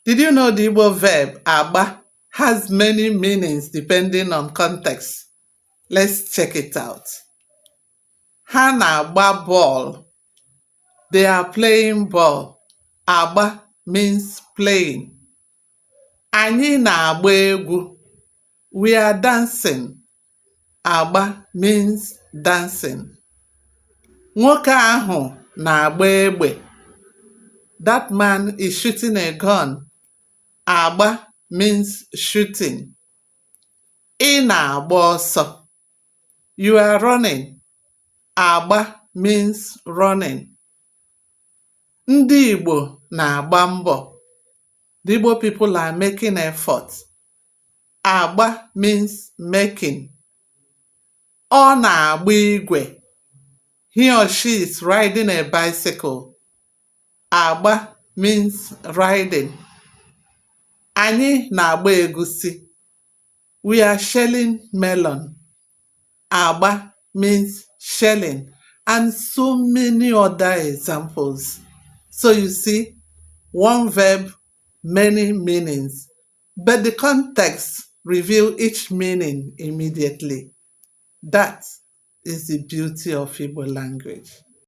Did you know the Igbo verb Agba has many meanings depending on context? Let's check it out. Ha na-agba ball. They are playing ball. Agba means playing. Anyị na-agba egwu. We are dancing. Agba means dancing. Nwoke ahụ na-agba egbe. That man is shooting a gun. Agba means shooting. Ị na-agba ọsọ. You are running. Agba means running. Ndị Igbo na-agba mbọ. The Igbo people are making effort. Agba means making. Ọ na-agba igwe. He or she is riding a bicycle. Agba means riding. Anyị na-agba egusi. We are shelling melon. Agba means shelling, and so many other examples. So you see, one verb, many meanings, but the context reveals each meaning immediately. That is the beauty of Igbo language.